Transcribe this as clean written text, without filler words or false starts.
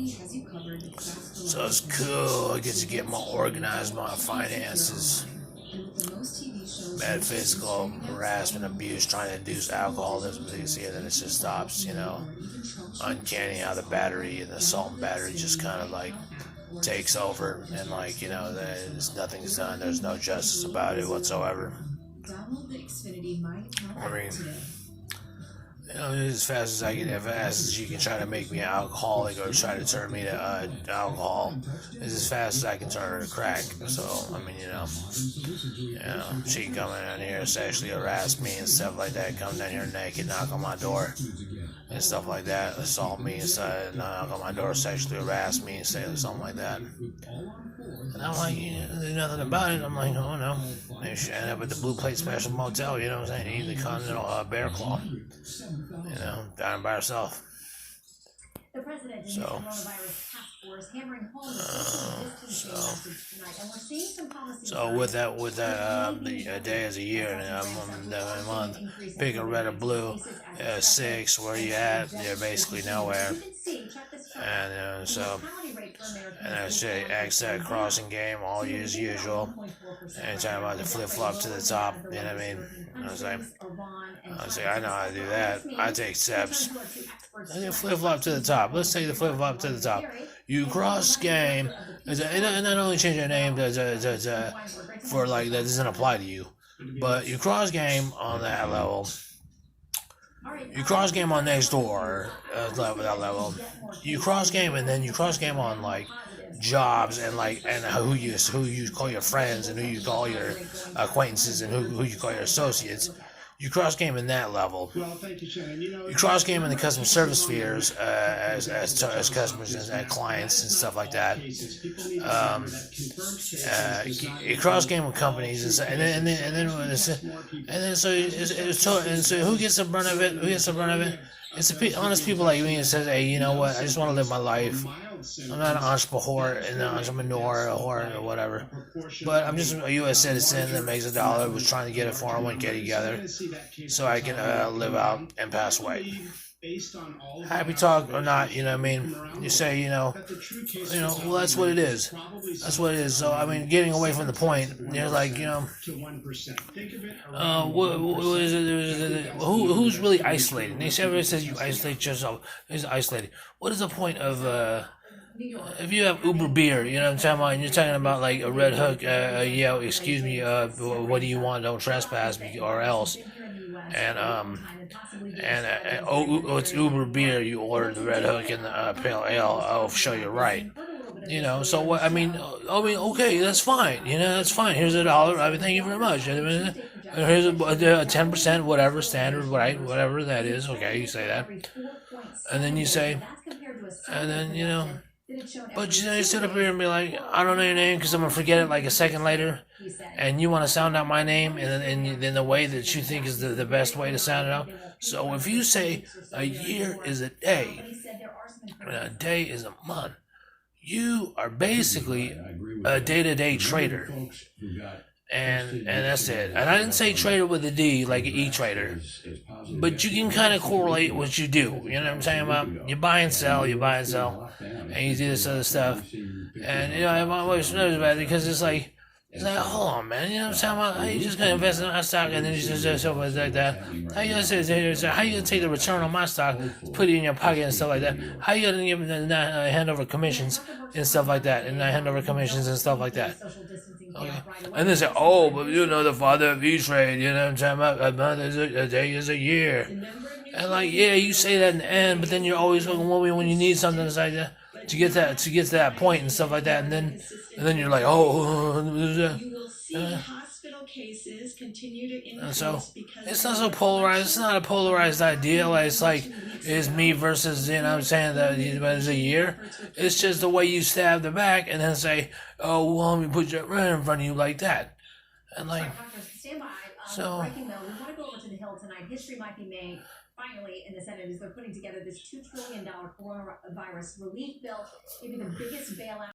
So it's cool. I get to get more organized, my finances. Bad physical harassment, abuse, trying to induce alcoholism, and then it just stops, Uncanny how the battery and the assault and battery just kind of like takes over, and nothing's done. There's no justice about it whatsoever. I mean, as fast as I can, as fast as you can try to make me an alcoholic or try to turn me to alcohol, is as fast as I can turn her to crack. So, I mean, she can come in here, sexually harass me and stuff like that, come down here naked, knock on my door and stuff like that, assault me and stuff, knock on my door, sexually harass me and say something like that. And I'm like, there's nothing about it. I'm like, oh no. Maybe she end up at the Blue Plate Special Motel, you know what I'm saying? Eating the Continental Bear Claw. Down by herself. The president and coronavirus task force hammering home so with that, the day is a year and a month. Pick a red or blue, 6. Where you at? You're basically nowhere. And I say X that crossing game, all as usual. Anytime about to flip flop to the top, you know what I mean? I know how to do that. I take steps. I can flip flop to the top. Let's take the flip flop to the top. You cross game, and not only change your name for like that doesn't apply to you, but you cross game on that level. You cross game on next door, that level. You cross game, and then you cross game on like jobs and who you call your friends and who you call your acquaintances and who you call your associates. You cross game in that level. You cross game in the customer service spheres as customers and clients and stuff like that. You cross game with companies and then so who gets the brunt of it? It's the honest people like me that says, hey, you know what? I just want to live my life. I'm not an entrepreneur or whatever. But I'm just a U.S. citizen that makes $1, was trying to get a 401k together so I can live out and pass away. Happy talk or not, you know what I mean? You say, well, that's what it is. That's what it is. So, I mean, getting away from the point, you're like, what is it? Who's really isolated? Everybody says you isolate yourself. It's isolated. What is the point of, if you have Uber beer, you know what I'm talking about, and you're talking about like a Red Hook, excuse me, what do you want? Don't trespass me or else. It's Uber beer. You order the Red Hook and the Pale Ale. I'll show you right. So what? I mean, okay, that's fine. That's fine. Here's $1. I mean, thank you very much. Here's a 10%, whatever standard, right? Whatever that is. Okay, you say that, and then you say, and then But you sit up here and be like, I don't know your name because I'm going to forget it like a second later. And you want to sound out my name in the way that you think is the best way to sound it out. So if you say a year is a day, and a day is a month, you are basically a day-to-day trader. And that's it. And I didn't say trader with a D like an E-trader. But you can kind of correlate what you do. You know what I'm saying about? You buy and sell, and you do this other stuff. And, I'm always nervous about it because it's like, hold on, man. You know what I'm talking about? How you just going to invest in my stock and then you just do something like that? How you going to take the return on my stock, put it in your pocket and stuff like that? How you going to give them hand over commissions and stuff like that? And hand over commissions and stuff like that? Okay. And they say, oh, but the father of E-Trade, you know what I'm talking about? A month is a day is a year. And like, yeah, you say that in the end, but then you're always looking when you need something like that. To get to that point and stuff like that, and then you're like, and so it's not so polarized. It's not a polarized idea. It's like it's me versus what I'm saying that it's a year. It's just the way you stab the back and then say, oh, well, let me put you right in front of you like that, and like so. Breaking though, we want to go over to the Hill tonight. History might be made. Finally, in the Senate, as they're putting together this $2 trillion coronavirus relief bill, maybe the biggest bailout.